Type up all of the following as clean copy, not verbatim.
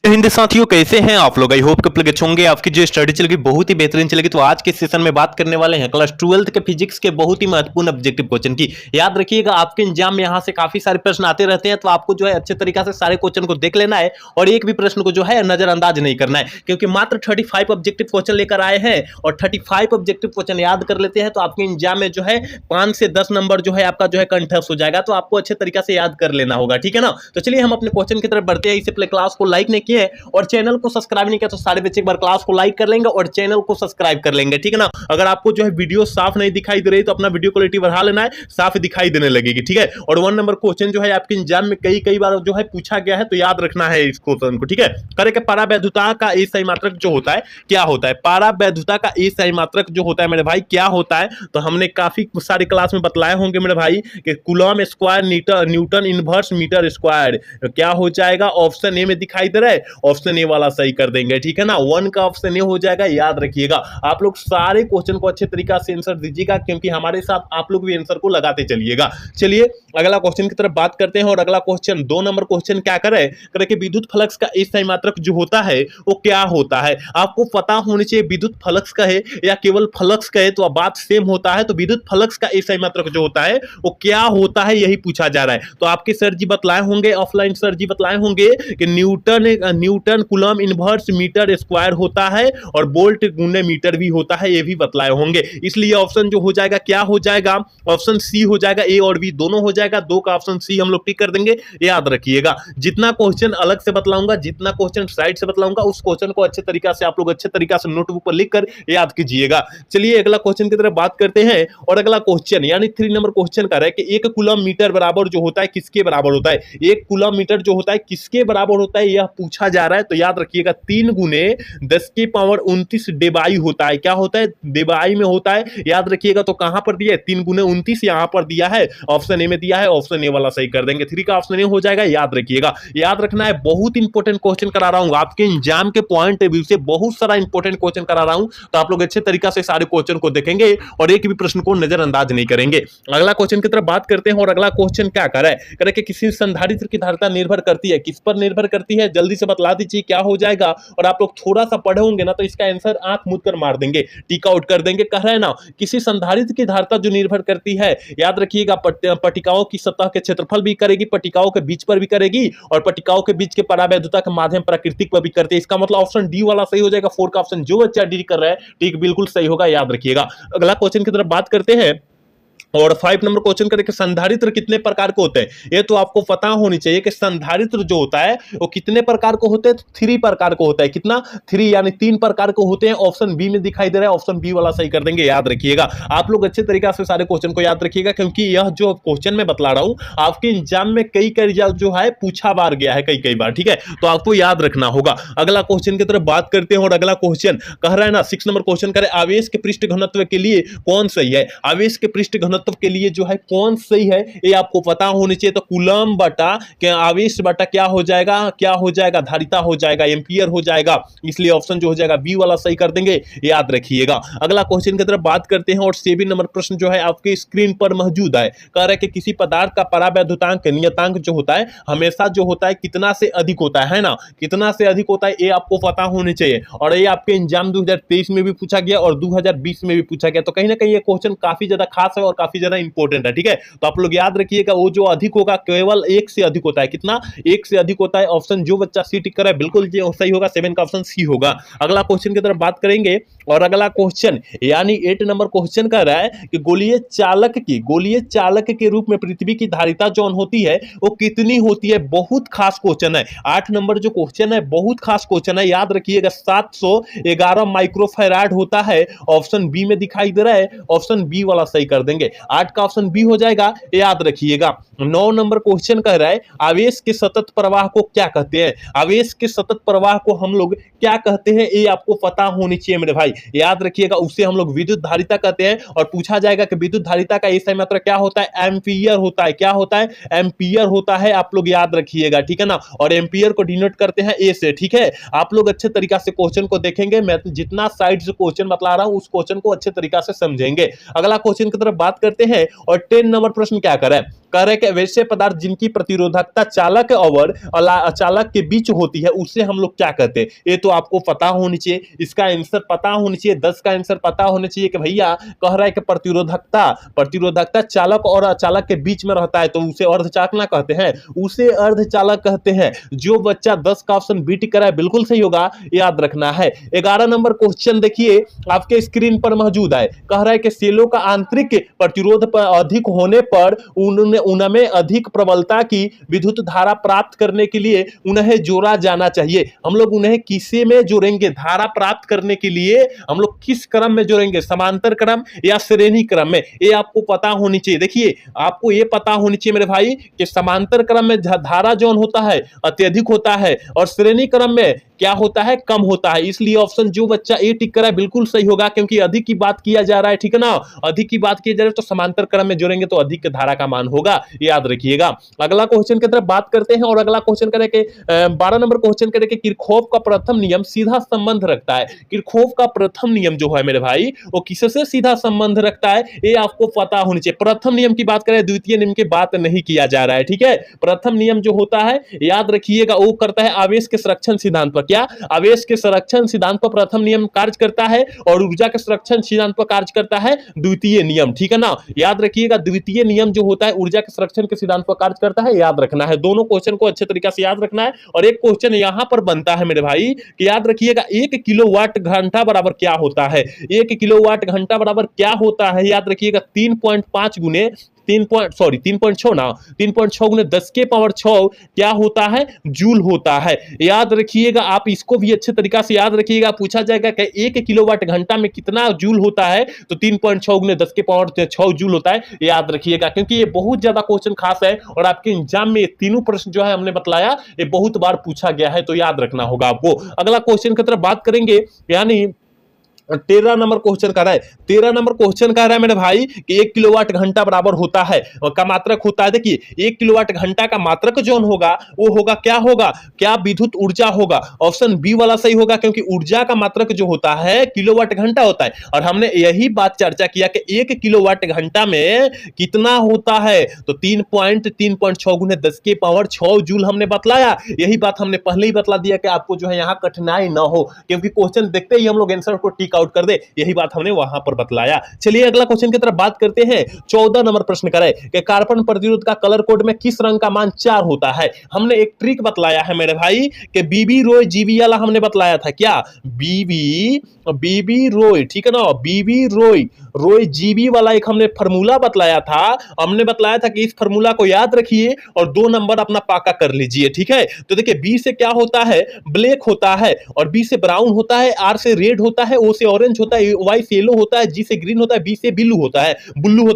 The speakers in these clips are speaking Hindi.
हिंदी साथियों, कैसे हैं आप लोग? आई होप कि आप लोग अच्छे होंगे। आपकी जो स्टडी चलेगी बहुत ही बेहतरीन चलेगी। तो आज के सेशन में बात करने वाले हैं क्लास 12th के फिजिक्स के बहुत ही महत्वपूर्ण ऑब्जेक्टिव क्वेश्चन की। याद रखिएगा, आपके एग्जाम में यहाँ से काफी सारे प्रश्न आते रहते हैं, तो आपको जो है अच्छे तरीके से सारे क्वेश्चन को देख लेना है और एक भी प्रश्न को जो है नजरअंदाज नहीं करना है, क्योंकि मात्र 35 ऑब्जेक्टिव क्वेश्चन लेकर आए हैं और 35 ऑब्जेक्टिव क्वेश्चन याद कर लेते हैं तो आपके एग्जाम में जो है 5 से 10 नंबर जो है आपका जो है कंठस्थ हो जाएगा। तो आपको अच्छे तरीके से याद कर लेना होगा, ठीक है ना। तो चलिए हम अपने क्वेश्चन की तरफ बढ़ते हैं। इससे पहले क्लास को लाइक नहीं किए और चैनल को सब्सक्राइब नहीं किया तो सारे बच्चे एक बार क्लास को लाइक कर लेंगे और चैनल को सब्सक्राइब कर लेंगे, ठीक है ना। अगर आपको जो है वीडियो साफ नहीं दिखाई दे रही तो अपना वीडियो क्वालिटी बढ़ा लेना है, साफ दिखाई देने लगेगी, ठीक है। और 1 नंबर क्वेश्चन जो है आपके एग्जाम में कई बार जो है पूछा गया है, तो याद रखना है इस क्वेश्चन को, ठीक है। करे कि परावैद्युता का ए सही मात्रक जो होता है क्या होता है? परावैद्युता का ए सही मात्रक जो होता है मेरे भाई क्या होता है, तो हमने काफी सारी क्लास में बतलाए होंगे मेरे भाई कि coulomb square newton inverse metre square. क्या हो जाएगा? ऑप्शन ए में दिखाई दे रहा है, ऑप्शन ए वाला सही कर देंगे, ठीक है ना। 1 का ऑप्शन ए हो जाएगा। याद रखिएगा, आप लोग सारे क्वेश्चन को अच्छे तरीके से आंसर दीजिएगा, क्योंकि हमारे साथ आप लोग भी आंसर को लगाते चलिएगा। चलिए अगला क्वेश्चन की तरफ बात करते हैं। और अगला क्वेश्चन 2 नंबर क्वेश्चन क्या करे कि विद्युत फ्लक्स का ए सही मात्रक जो होता है वो क्या होता है? आपको पता होनी चाहिए विद्युत फ्लक्स का है या केवल फ्लक्स का है, तो बात सेम होता है। तो विद्युत फ्लक्स का ए सही मात्रक जो होता है वो क्या होता है, यही पूछा जा रहा है। तो आपके सर जी बतलाए होंगे, ऑफलाइन सर जी बतलाए होंगे कि newton coulomb inverse metre square होता है और बोल्ट गुने मीटर भी होता है, ये भी बतलाए होंगे। इसलिए ऑप्शन जो हो जाएगा क्या हो जाएगा? ऑप्शन सी हो जाएगा। ए और बी दोनों हो जाएगा। 2 का ऑप्शन सी हम लोग टिक कर देंगे। याद रखिएगा, जितना क्वेश्चन अलग से बतलाऊंगा, जितना क्वेश्चन साइड से बतलाऊंगा, उस क्वेश्चन को अच्छे तरीके से आप लोग अच्छे तरीके से नोटबुक पर लिख कर याद कीजिएगा। चलिए अगला क्वेश्चन की तरफ बात करते हैं। और अगला क्वेश्चन यानी 3 नंबर क्वेश्चन का है कि 1 कूलम मीटर बराबर जो होता है किसके बराबर होता है? 1 कूलम मीटर जो होता है किसके बराबर होता है, यह पूछा जा रहा है। तो याद रखिएगा 3 गुने 10 की पावर 29 डेबाई होता है। क्या होता है? डेबाई में होता है। याद रखिएगा, तो कहां पर दिया है? 3 गुने 29 यहां पर दिया है, ऑप्शन ए में दिया है। ऑप्शन ए वाला सही कर देंगे। 3 का ऑप्शन ए हो जाएगा। याद रखिएगा, याद रखना है, बहुत इंपॉर्टेंट क्वेश्चन करा रहा हूं आपके एग्जाम के पॉइंट ऑफ व्यू से। बहुत सारा इंपॉर्टेंट क्वेश्चन करा रहा हूं, तो आप लोग अच्छे तरीके से सारे क्वेश्चन को देखेंगे और एक भी प्रश्न को नजरअंदाज नहीं करेंगे। अगला क्वेश्चन की तरफ बात करते हैं। और अगला क्वेश्चन क्या कर रहा है? करे कि किसी संधारित्र की धारिता निर्भर करती है, किस पर निर्भर करती है? जल्दी से बतला दीजिए क्या हो जाएगा। और आप लोग थोड़ा सा पढ़े होंगे ना, तो इसका आंसर आंख मूंद कर मार देंगे, टिक आउट कर देंगे। कह रहा है ना, किसी संधारित्र की धारिता जो निर्भर करती है, याद रखिएगा, पट्टिकाओं की सतह के क्षेत्रफल भी करेगी, पट्टिकाओं के बीच पर भी करेगी और पट्टिकाओं के बीच के परावैद्युता के माध्यम प्राकृतिक पर भी करती है। इसका मतलब ऑप्शन डी वाला सही हो जाएगा। 4 का ऑप्शन जो बच्चा डी कर रहा है ठीक बिल्कुल सही होगा। याद रखिएगा, अगला क्वेश्चन की तरफ बात करते हैं। और 5 नंबर क्वेश्चन करें कि संधारित्र कितने प्रकार के होते हैं? ये तो आपको पता होनी चाहिए कि संधारित्र जो होता है वो कितने प्रकार को होते हैं? 3 प्रकार को होता है। कितना? 3 यानी 3 प्रकार को होते हैं। ऑप्शन बी में दिखाई दे रहा है, ऑप्शन बी वाला सही कर देंगे। याद रखिएगा, आप लोग अच्छे तरीके से सारे क्वेश्चन को याद रखिएगा, क्योंकि यह जो क्वेश्चन मैं बतला रहा हूं आपके एग्जाम में कई जो है पूछा बार गया है कई बार, ठीक है। तो आपको याद रखना होगा। अगला क्वेश्चन की तरफ बात करते हैं। और अगला क्वेश्चन कह रहा है ना, 6 नंबर क्वेश्चन करें, आवेश के पृष्ठ घनत्व के लिए कौन सही है? आवेश के पृष्ठ घनत्व के लिए जो है कौन सही है, ये आपको पता होनी चाहिए। तो कूलम बटा क्या आवेश बटा क्या हो जाएगा? क्या हो जाएगा? धारिता हो जाएगा, एम्पियर हो जाएगा। इसलिए ऑप्शन जो हो जाएगा बी वाला सही कर देंगे। याद रखिएगा, अगला क्वेश्चन की तरफ बात करते हैं। और 7 नंबर प्रश्न जो है आपके स्क्रीन पर मौजूद है। कह रहा है कि किसी पदार्थ का परावैद्युतांक नियतांक जो होता है हमेशा जो होता है कितना से अधिक होता है ना, कितना से अधिक होता है, ये आपको पता होनी चाहिए। और ये आपके एग्जाम 2023 में भी पूछा गया और 2020 में भी पूछा गया। तो कहीं ना कहीं ये क्वेश्चन काफी ज्यादा खास है और काफी ज्यादा इंपॉर्टेंट है, ठीक है। तो आप लोग याद रखिएगा, वो जो अधिक होगा केवल 1 से अधिक होता है। कितना? 1 से अधिक होता है। ऑप्शन जो बच्चा सी टिक कर रहा है बिल्कुल सही होगा। 7 का ऑप्शन सी होगा। अगला क्वेश्चन की तरफ बात करेंगे। और अगला क्वेश्चन यानी 8 नंबर क्वेश्चन कर रहा है कि गोलीय चालक के रूप में पृथ्वी की धारिता जो होती है वो कितनी होती है? बहुत खास क्वेश्चन है। 8 नंबर जो क्वेश्चन है बहुत खास क्वेश्चन है। याद रखिएगा, 711 माइक्रोफैराड होता है। ऑप्शन बी में दिखाई दे रहा है, ऑप्शन बी वाला सही कर देंगे। 8 का ऑप्शन बी हो जाएगा। याद रखिएगा, 9 नंबर क्वेश्चन कह रहा है आवेश के सतत प्रवाह को क्या कहते हैं? आवेश के सतत प्रवाह को हम लोग क्या कहते हैं, ये आपको पता होनी चाहिए मेरे भाई। याद रखिएगा, उससे हम लोग विद्युत धारिता कहते हैं। और पूछा जाएगा कि विद्युत धारिता का सही मात्रा क्या होता है? एम्पियर होता है। क्या होता है? एम्पियर होता है। आप लोग याद रखिएगा, ठीक है ना। और एम्पियर को डिनोट करते हैं ए से, ठीक है। आप लोग अच्छे तरीके से क्वेश्चन को देखेंगे। मैं जितना साइड से क्वेश्चन बतला रहा हूं उस क्वेश्चन को अच्छे तरीके से समझेंगे। अगला क्वेश्चन की तरफ बात करते हैं। और 10 नंबर प्रश्न क्या कर रहा है, कह रहे हैं कि वैसे पदार्थ जिनकी प्रतिरोधकता चालक और अचालक के बीच होती है उसे हम लोग क्या कहते हैं। ये तो आपको पता होनी चाहिए, इसका आंसर पता होनी चाहिए, 10 का आंसर पता होना चाहिए कि भैया कह रहा है कि प्रतिरोधकता चालक और अचालक के बीच में रहता है तो उसे अर्धचालक ना कहते हैं, उसे अर्धचालक कहते हैं। जो बच्चा 10 का ऑप्शन बी टिक कराए बिल्कुल सही होगा, याद रखना है। 11 नंबर क्वेश्चन देखिए आपके स्क्रीन पर मौजूद है, कह रहा है कि सेलों का आंतरिक प्रतिरोध पर अधिक होने पर उनमें अधिक प्रबलता की विद्युत धारा प्राप्त करने के लिए उन्हें जोड़ा जाना चाहिए। हम लोग उन्हें किसे में जोड़ेंगे, धारा प्राप्त करने के लिए हम लोग किस क्रम में जोड़ेंगे, समांतर क्रम या श्रेणी क्रम में, ये आपको पता होनी चाहिए। देखिए आपको ये पता होनी चाहिए मेरे भाई कि समांतर क्रम में धारा जौन होता है अत्यधिक होता है और श्रेणी क्रम में क्या होता है, कम होता है। इसलिए ऑप्शन जो बच्चा ए टिक करा है बिल्कुल सही होगा, क्योंकि अधिक की बात किया जा रहा है, ठीक है ना, अधिक की बात की जा रही है तो समांतर क्रम में जोड़ेंगे तो अधिक धारा का मान होगा, याद रखिएगा। अगला क्वेश्चन की तरफ बात करते हैं और अगला क्वेश्चन करें कि 12 नंबर क्वेश्चन करें कि किरचॉफ का प्रथम नियम सीधा संबंध रखता है। किरचॉफ का प्रथम नियम जो है मेरे भाई वो किससे सीधा संबंध रखता है, ये आपको पता होनी चाहिए। प्रथम नियम की बात करें, द्वितीय नियम की बात नहीं किया जा रहा है, ठीक है। प्रथम नियम जो होता है याद रखिएगा वो करता है आवेश के संरक्षण सिद्धांत पर, क्या आवेश के संरक्षण सिद्धांत पर प्रथम नियम कार्य करता है और ऊर्जा के संरक्षण सिद्धांत पर कार्य करता है द्वितीय नियम, ठीक है ना, याद रखिएगा। द्वितीय नियम जो होता है ऊर्जा के संरक्षण के सिद्धांत पर कार्य करता है, याद रखना है। दोनों क्वेश्चन को अच्छे तरीके से याद रखना है। और एक क्वेश्चन यहां पर बनता है मेरे भाई कि याद रखिएगा 1 किलोवाट घंटा बराबर क्या होता है, 1 किलोवाट घंटा बराबर क्या होता है, याद रखिएगा 3.5 गुने 3.6 गुने 10 के पावर 6 क्या होता है, जूल होता है, याद रखिएगा। आप इसको भी अच्छे तरीका से याद रखिएगा, पूछा जाएगा कि 1 किलोवाट घंटा में कितना जूल होता है तो 3.6 गुने 10 के पावर 6 जूल होता है, याद रखिएगा, क्योंकि ये बहुत ज्यादा क्वेश्चन खास है और आपके एग्जाम में तीनों प्रश्न जो है हमने बतलाया ये बहुत बार पूछा गया है, तो याद रखना होगा आपको। अगला क्वेश्चन की तरफ बात करेंगे, यानी 13 नंबर क्वेश्चन कर रहा है, 13 नंबर क्वेश्चन कह रहा है मेरे भाई कि 1 किलोवाट घंटा बराबर होता है का मात्रक होता है। देखिए 1 किलोवाट घंटा का मात्रक जो होगा वो होगा क्या होगा, क्या विद्युत ऊर्जा होगा। ऑप्शन बी वाला सही होगा, क्योंकि ऊर्जा का मात्रक जो होता है किलोवाट घंटा होता है और हमने यही बात चर्चा किया कि 1 किलोवाट घंटा में कितना होता है तो 3.6 गुने 10 के पावर 6 जूल हमने बतलाया। यही बात हमने पहले ही बतला दिया कि आपको जो है यहाँ कठिनाई ना हो, क्योंकि क्वेश्चन देखते ही हम लोग आंसर को टिक आउट कर दे, यही बात हमने वहां पर बतलाया। चलिए अगला क्वेश्चन की तरफ बात करते हैं। 14 नंबर प्रश्न करें कि कार्बन प्रतिरोध का कलर कोड में किस रंग का मान 4 होता है। हमने एक ट्रिक बतलाया है मेरे भाई कि बीबी रोय जीवी वाला हमने बतलाया था, क्या बीबी रोय, ठीक है ना, बीबी रोय जीवी वाला एक हमने फार्मूला बतलाया था। हमने बतलाया था कि इस फार्मूला को याद रखिए और 2 नंबर अपना पाका कर लीजिए, ठीक है। तो देखिए बी से क्या होता है, ब्लैक होता है, और बी से ब्राउन होता है, आर से रेड होता है, ओ से ऑरेंज होता है, वाई से येलो होता है, जी से ग्रीन होता है, बी से ब्लू होता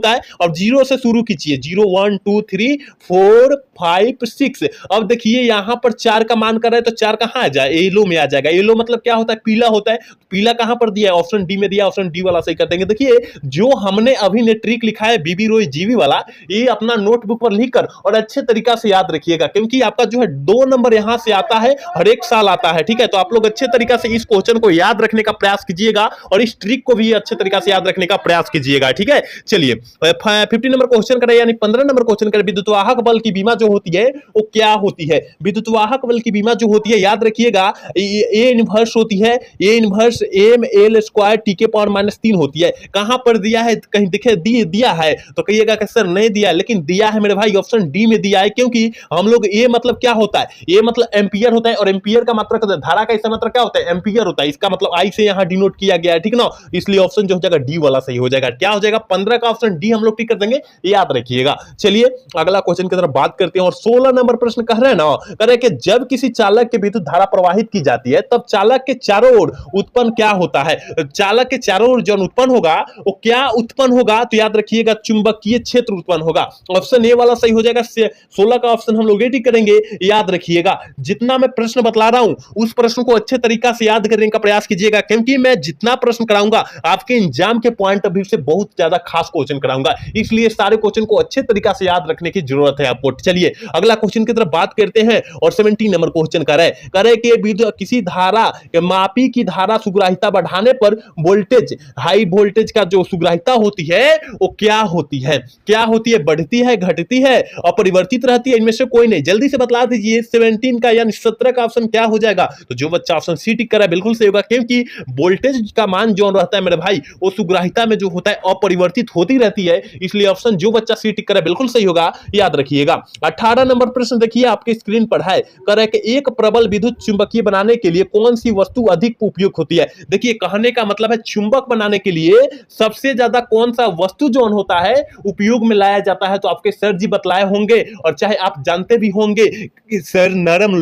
है, और 0 से शुरू कीजिए, 0 1 2 3 4 5 6। अब देखिए यहां पर 4 का मान कर रहे हैं तो 4 कहां आ जाए, येलो में आ जाएगा। येलो मतलब क्या होता है, पीला होता है, पीला कहां पर दिया है, ऑप्शन डी में दिया, ऑप्शन डी वाला सही कर देंगे। देखिए जो हमने अभी ने ट्रिक लिखा है बीबी रोय जीवी वाला, ये अपना नोटबुक पर लिखकर और अच्छे तरीका से याद रखिएगा, क्योंकि आपका जो है 2 नंबर यहां से आता है, हर एक साल आता है, ठीक है। तो आप लोग अच्छे तरीका से इस क्वेश्चन को याद रखने का प्रयास कीजिएगा और इस ट्रिक को भी अच्छे तरीका से याद रखने का प्रयास कीजिएगा, ठीक है। चलिए 50 नंबर क्वेश्चन करें, यानी 15 नंबर क्वेश्चन करें, विद्युतवाहक बल की बीमा जो होती है वो क्या होती है। विद्युतवाहक बल की बीमा जो होती है याद रखिएगा ए इनवर्स होती है, A inverse M L square T के पावर -3 होती है। कहां पर दिया है, कहीं दिखे दिया है तो कहिएगा कि सर नहीं दिया, लेकिन दिया है मेरे भाई, ऑप्शन डी में दिया है, क्योंकि हम लोग ए मतलब क्या होता है, ए मतलब एम्पियर होता है और एम्पियर का मात्रक धारा का इसका मतलब क्या होता है, एम्पियर होता है, इसका मतलब आई से यहां डिनोट किया गया है, ठीक ना। इसलिए ऑप्शन जो हो जाएगा डी वाला सही हो जाएगा। क्या हो जाएगा, 15 का ऑप्शन डी हम लोग टिक कर देंगे, याद रखिएगा। चलिए अगला क्वेश्चन की तरफ बात करते हैं और 16 नंबर प्रश्न कह रहे हैं ना, कह रहे हैं कि जब किसी चालक के विद्युत धारा प्रवाहित की जाती है तब चालक के चारों ओर उत्पन्न क्या होता है। चालक के चारों ओर जो उत्पन्न होगा वो क्या उत्पन्न होगा, तो याद रखिएगा चुंबकीय क्षेत्र उत्पन्न होगा। ऑप्शन ए वाला सही हो जाएगा। 16 का ऑप्शन हम लोग रेडी करेंगे, याद रखिएगा। जितना मैं प्रश्न बतला रहा हूं उस प्रश्न को अच्छे तरीका से याद करने का प्रयास कीजिएगा, क्योंकि मैं जितना प्रश्न कराऊंगा आपके एग्जाम के पॉइंट ऑफ व्यू से बहुत ज्यादा खास क्वेश्चन कराऊंगा, इसलिए सारे क्वेश्चन को अच्छे तरीका से याद रखने की जरूरत है आपको। चलिए अगला क्वेश्चन की तरफ बात करते हैं और 17 नंबर क्वेश्चन कर रहे कि किसी धारा मापी की धारा सुग्राहिता बढ़ाने पर वोल्टेज हाई वोल्टेज का जो सुग्राहिता होती है वो क्या होती है, क्या होती है, बढ़ती है, घटती है, अपरिवर्तित रहती है, इनमें से कोई नहीं, जल्दी से बतला दीजिए। 17 का यानी 17 का ऑप्शन क्या हो जाएगा? तो जो बच्चा ऑप्शन सी टिक कर रहा है बिल्कुल सही होगा, क्योंकि वोल्टेज का मान जो रहता है मेरे भाई वो सुग्राहिता में जो होता है अपरिवर्तित होती रहती है, इसलिए ऑप्शन जो बच्चा सी टिक कर रहा है बिल्कुल सही होगा, याद रखिएगा। 18 नंबर प्रश्न देखिए आपके स्क्रीन पर है, कह रहा है कि एक प्रबल विद्युत चुंबकीय बनाने के लिए कौन सी वस्तु अधिक उपयुक्त होती है। देखिए कहने का मतलब है चुंबक बनाने के लिए सबसे ज्यादा कौन सा वस्तु जो होता है उपयोग में लाया जाता है, तो आपके सर जी बतलाए होंगे और चाहे आप जानते भी होंगे कि सर नरम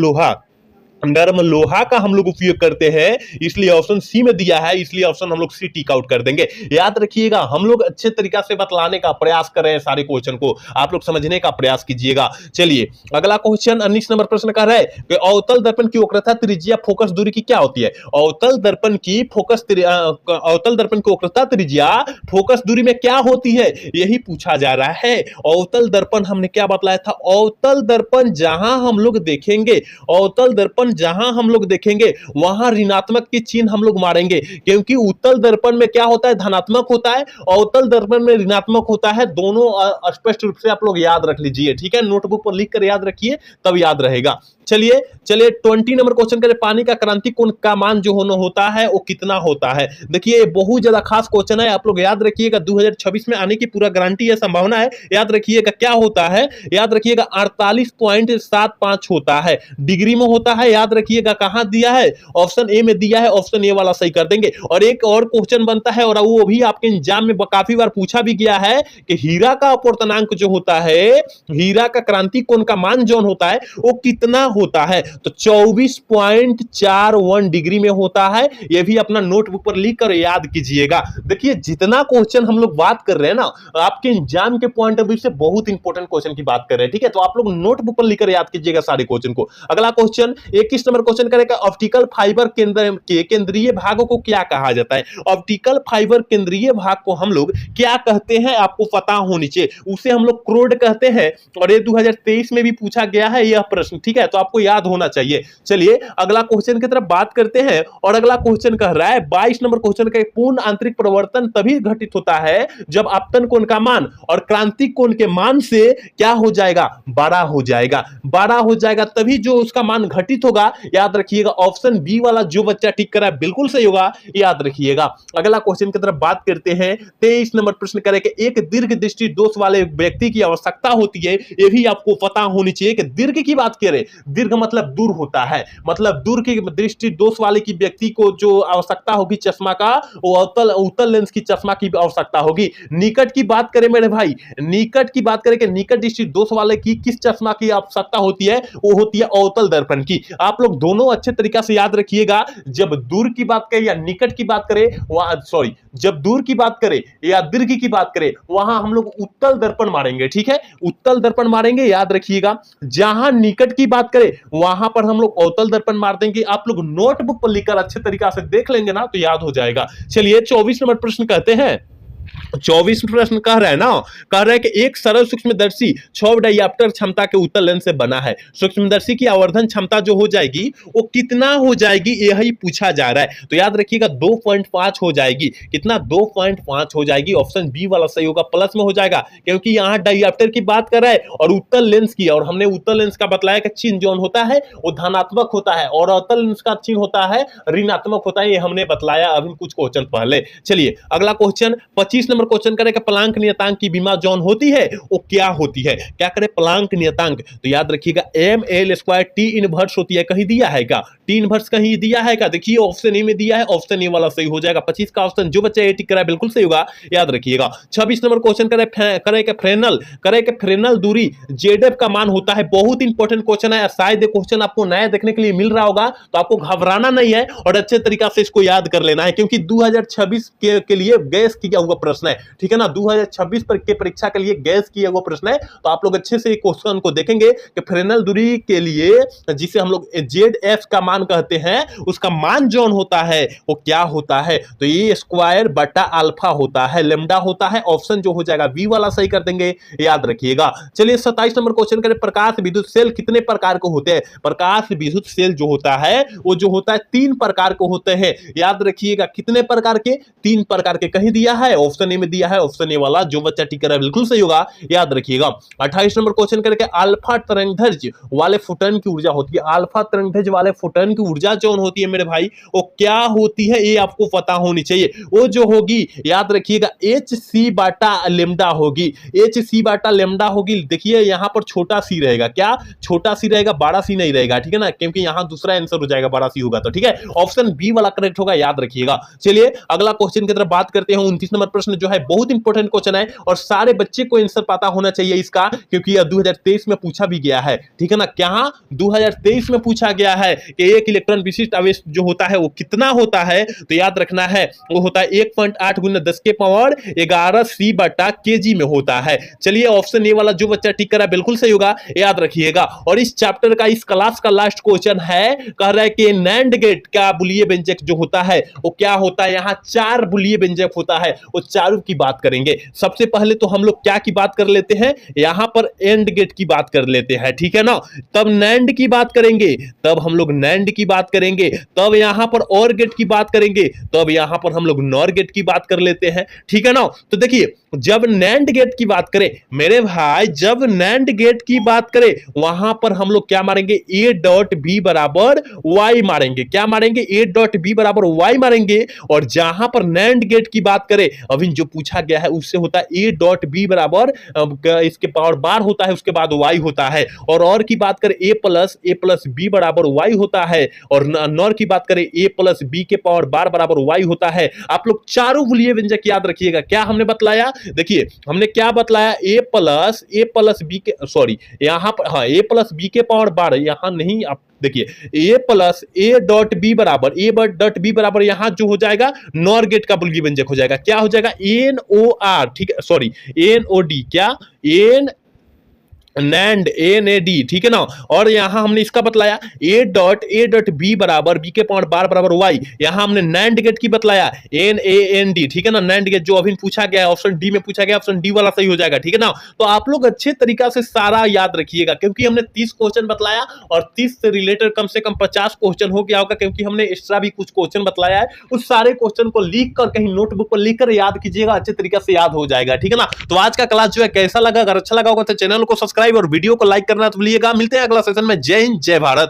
लोहा का हम लोग उपयोग करते हैं, इसलिए ऑप्शन सी में दिया है, इसलिए ऑप्शन हम लोग सी टिक आउट कर देंगे। याद रखिएगा हम लोग अच्छे तरीका से बतलाने का प्रयास कर रहे हैं, सारे क्वेश्चन को आप लोग समझने का प्रयास कीजिएगा। चलिए अगला क्वेश्चन 19 नंबर प्रश्न कर रहा है कि अवतल दर्पण की वक्रता त्रिज्या फोकस दूरी की क्या होती है। अवतल दर्पण की वक्रता त्रिज्या फोकस दूरी में क्या होती है, यही पूछा जा रहा है। अवतल दर्पण हमने क्या बतलाया था, अवतल दर्पण जहां हम लोग देखेंगे, अवतल दर्पण जहां हम लोग देखेंगे वहां ऋणात्मक की चिन्ह हम लोग मारेंगे, क्योंकि उत्तल दर्पण में क्या होता है, धनात्मक होता है, अवतल दर्पण में ऋणात्मक होता है। दोनों स्पष्ट रूप से आप लोग याद रख लीजिए, ठीक है, नोटबुक पर लिख कर याद रखिए तब याद रहेगा। चलिए 20 नंबर क्वेश्चन करें, पानी का क्रांति कोण का मान जो होता है वो कितना होता है। देखिए बहुत ज्यादा खास क्वेश्चन है, आप लोग याद रखिएगा, 2026 में आने की पूरा गारंटी है, संभावना है। याद रखिएगा क्या होता है, याद रखिएगा 48.75 होता है, डिग्री में होता है। याद रखिएगा कहां दिया है, ऑप्शन ए में दिया है, ऑप्शन ए वाला सही कर देंगे। और एक और क्वेश्चन बनता है और वो भी आपके एग्जाम में काफी बार पूछा भी गया है कि हीरा का अपवर्तनांक जो होता है, हीरा का क्रांति कोण का मान जो होता है वो कितना होता है, तो 24.41 डिग्री में होता है। ये भी अपना नोटबुक पर लिख कर याद कीजिएगा। देखिए जितना क्वेश्चन हम लोग बात कर रहे हैं ना, आपके एग्जाम के पॉइंट ऑफ व्यू से बहुत इंपॉर्टेंट क्वेश्चन की बात कर रहे हैं, ठीक है, तो आप लोग नोटबुक पर लिखकर याद कीजिएगा सारे क्वेश्चन को। अगला क्वेश्चन 21 नंबर क्वेश्चन करेगा, ऑप्टिकल फाइबर के केंद्रीय भागों को क्या कहा जाता है। ऑप्टिकल फाइबर केंद्रीय भाग को हम लोग क्या कहते हैं, आपको पता होनी चाहिए, उसे हम लोग क्रोड कहते हैं, और ये 2023 में भी पूछा गया है यह प्रश्न, ठीक है, तो आपको याद होना चाहिए। चलिए अगला क्वेश्चन की तरफ बात करते हैं, और अगला क्वेश्चन कह रहा है 22 नंबर क्वेश्चन का, पूर्ण आंतरिक परिवर्तन तभी घटित होता है जब आपतन कोण का मान और क्रांतिक कोण के मान से क्या हो जाएगा, बड़ा हो जाएगा, बड़ा हो जाएगा, तभी जो उसका मान घटित होगा। याद रखिएगा ऑप्शन बी वाला जो बच्चा टिक करा बिल्कुल सही होगा, याद रखिएगा। अगला क्वेश्चन की तरफ बात करते हैं, 23 नंबर प्रश्न करें, एक दीर्घ दृष्टि दोष वाले व्यक्ति की आवश्यकता होती है, यह भी आपको पता होनी चाहिए कि दीर्घ की बात करें, दीर्घ मतलब दूर होता है, मतलब दूर की दृष्टि दोष वाले की व्यक्ति को जो आवश्यकता होगी चश्मा का, वो उत्तल लेंस की चश्मा की आवश्यकता होगी। निकट की बात करें मेरे भाई, निकट की बात करें कि निकट दृष्टि दोष वाले की किस चश्मा की आवश्यकता होती है, वो होती है अवतल दर्पण की। आप लोग दोनों अच्छे तरीका से याद रखिएगा, जब दूर की बात करें या निकट की बात करें, सॉरी, जब दूर की बात करें या दीर्घ की बात करें, वहां हम लोग उत्तल दर्पण मारेंगे, ठीक है, उत्तल दर्पण मारेंगे, याद रखिएगा। जहां निकट की बात करें वहां पर हम लोग अवतल दर्पण मार देंगे। आप लोग नोटबुक पर लिखकर अच्छे तरीका से देख लेंगे ना तो याद हो जाएगा। चलिए 24 नंबर प्रश्न कहते हैं, 24 प्रश्न कह रहा है ना, कह रहा है कि एक सरल सूक्ष्मदर्शी 6 डायऑप्टर क्षमता के उत्तल लेंस से बना है, सूक्ष्मदर्शी की आवर्धन क्षमता जो हो जाएगी वो कितना हो जाएगी, यही पूछा जा रहा है। तो याद रखिएगा 2.5 हो जाएगी, कितना, 2.5 हो जाएगी, ऑप्शन बी वाला सही होगा, प्लस में हो जाएगा, क्योंकि यहां डायऑप्टर की बात कर रहा है और उत्तल लेंस की, और हमने उत्तल लेंस का बतलाया कि चिन्ह जो होता है वो धनात्मक होता है और अवतल लेंस का चिन्ह होता है ऋणात्मक होता है, ये हमने बतलाया अभी कुछ क्वेश्चन पहले। चलिए अगला क्वेश्चन 25 नंबर क्वेश्चन करें कि प्लांक नियतांक की विमा जौन होती है वो क्या होती है, क्या करें, प्लांक नियतांक, तो याद रखिएगा ml² टी इनवर्स होती है, कहीं दिया है क्या, टी इनवर्स कहीं दिया है क्या, देखिए ऑप्शन ए में दिया है, ऑप्शन ए वाला सही हो जाएगा। 25 का ऑप्शन जो बच्चा ए टिक करा बिल्कुल सही होगा, याद रखिएगा। 26 नंबर क्वेश्चन करें कि फ्रेनल दूरी जेडएफ का मान होता है, बहुत इंपॉर्टेंट क्वेश्चन है, शायद क्वेश्चन आपको नया देखने के लिए मिल रहा होगा, तो आपको घबराना नहीं है और अच्छे तरीका से इसको याद कर लेना है, क्योंकि 2026 के लिए गैस किया हुआ प्रश्न है, ठीक है ना, 2026 पर के परीक्षा के लिए गैस किया हुआ प्रश्न है। तो आप लोग अच्छे से क्वेश्चन को देखेंगे कि फ्रेनल दूरी के लिए जिसे हम लोग जेड एफ का मान मान कहते हैं उसका मान जौन होता है वो क्या होता है, तो ए स्क्वायर बटा अल्फा होता है, लेमडा होता है। ऑप्शन जो हो जाएगा बी वाला सही कर देंगे, याद रखिएगा। चलिए 27 नंबर क्वेश्चन करें। प्रकाश विद्युत सेल कितने प्रकार के होते हैं? प्रकाश विद्युत सेल जो होता है वो जो होता है 3 प्रकार के होते हैं, याद रखिएगा। कितने प्रकार के? 3 प्रकार के। कहीं दिया है ऑप्शन ए में दिया है, ऑप्शन ए वाला जो बच्चा टिक कर रहा है बिल्कुल सही होगा, याद रखिएगा। 28 नंबर क्वेश्चन करके अल्फा तरंगदैर्घ्य वाले फोटोन की ऊर्जा होती है, अल्फा तरंगदैर्घ्य वाले फोटोन की ऊर्जा जो होती है मेरे भाई वो क्या होती है, ये आपको पता होनी चाहिए। वो जो होगी याद रखिएगा एच सी बाटा लेमडा होगी, एच सी बाटा लेमडा होगी। देखिए यहां पर छोटा सी रहेगा, क्या छोटा सी रहेगा, बड़ा सी नहीं रहेगा, ठीक है ना, क्योंकि यहां दूसरा आंसर हो जाएगा बड़ा सी होगा तो, ठीक है। ऑप्शन बी वाला करेक्ट होगा, याद रखिएगा। चलिए अगला क्वेश्चन की तरफ बात करते हैं। 29 नंबर प्रश्न जो है बहुत इंपॉर्टेंट क्वेश्चन है और सारे बच्चे को आंसर पता होना चाहिए इसका, क्योंकि यह 2023 में पूछा भी गया है, ठीक है ना। क्या 2023 में पूछा गया है कि एक इलेक्ट्रॉन विशिष्ट आवेश जो होता है वो कितना होता है, तो याद रखना है वो होता है 1.8 × 10 के पावर 11 सी बटा केजी में होता है। चलिए ऑप्शन ए वाला जो बच्चा टिक करा बिल्कुल सही होगा, याद रखिएगा। और इस चैप्टर का इस क्लास का लास्ट क्वेश्चन है, कह रहा है कि नैंड गेट का बुलियन व्यंजक जो होता है वो क्या होता है। यहाँ 4 बुलियन व्यंजक होता है, वो चारों की बात करेंगे। सबसे पहले तो हम लोग क्या की बात कर लेते हैं, यहां पर एंड गेट की बात कर लेते हैं, ठीक है ना। तब नैंड की बात करेंगे, तब हम लोग नैंड की बात करेंगे, तब यहां पर और गेट की बात करेंगे, तब यहां पर हम लोग नॉर गेट की बात कर लेते हैं, ठीक है ना। तो देखिए जब नैंड गेट की बात करें मेरे भाई, जब नैंड गेट की बात करें वहां पर हम लोग क्या मारेंगे, ए डॉट बी बराबर वाई मारेंगे। क्या मारेंगे? ए डॉट बी बराबर वाई मारेंगे। और जहां पर नैंड गेट की बात करें अभी जो पूछा गया है उससे होता है ए डॉट बी बराबर इसके पावर बार होता है, उसके बाद वाई होता है। और की बात करें ए प्लस बी बराबर वाई होता है। और नॉर की बात करें ए प्लस बी के पावर बार बराबर वाई होता है। आप लोग चारों बुलियन व्यंजक याद रखिएगा। क्या हमने बतलाया? देखिए हमने क्या बतलाया, ए प्लस बी के, सॉरी यहां पर हाँ ए प्लस बी के पावर बार, यहां नहीं, आप देखिए ए प्लस ए डॉट बी बराबर ए डॉट बी बराबर यहां जो हो जाएगा नॉर गेट का बुलियन व्यंजक हो जाएगा। क्या हो जाएगा? एन ओ आर, ठीक है, सॉरी एन ओ डी, क्या एन नैंड NAD, ठीक है ना। और यहां हमने इसका बतलाया ए डॉट बी बराबर बी के पावर बार बराबर वाई। यहां हमने नैंड गेट की बतलाया NAND, ठीक है ना। नैंड गेट जो अभी पूछा गया है ऑप्शन डी में पूछा गया, ऑप्शन डी वाला सही हो जाएगा, ठीक है ना। तो आप लोग अच्छे तरीका से सारा याद रखिएगा, क्योंकि हमने 30 क्वेश्चन बतलाया और 30 से रिलेटेड कम से कम 50 क्वेश्चन हो गया होगा, क्योंकि हमने एक्स्ट्रा भी कुछ क्वेश्चन बतलाया है। उस सारे क्वेश्चन को लिख कर कहीं नोटबुक पर लिखकर याद कीजिएगा, अच्छे तरीके से याद हो जाएगा, ठीक है ना। तो आज का क्लास जो है कैसा लगा? अगर अच्छा लगा होगा तो चैनल को सब्सक्राइब और वीडियो को लाइक करना तो भूलिएगा। मिलते हैं अगला सेशन में। जय हिंद, जय भारत।